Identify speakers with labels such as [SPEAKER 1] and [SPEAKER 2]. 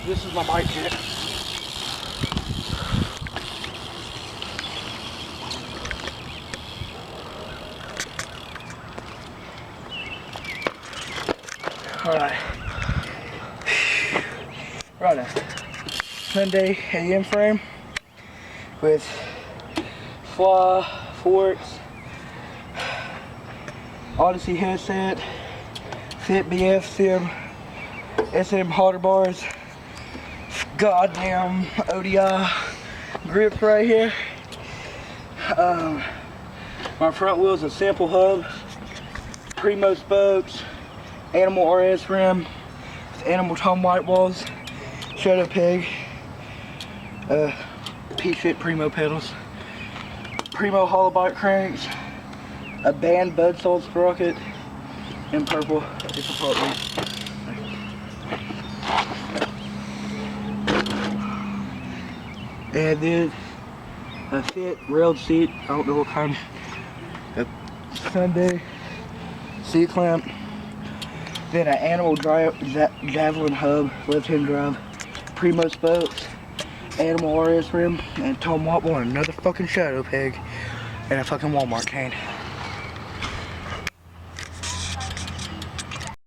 [SPEAKER 1] This is my bike kit. Alright. Right now. Sunday AM frame with fly, forks, Odyssey headset, Fit BF sim, SM halter bars, goddamn ODI grips right here. My front wheel's a sample hub, Primo spokes, Animal RS rim, Animal Tom white walls, Shadow Peg, P-Fit Primo pedals, Primo hollow bike cranks, a band bud saw sprocket, and purple. It's a part one. And then a Fit railed seat. I don't know what kind. A Sunday seat clamp. Then an Animal Javelin hub, left-hand drive, Primo spokes, Animal RS rim, and Tom Watt and another fucking Shadow Peg, and a fucking Walmart cane.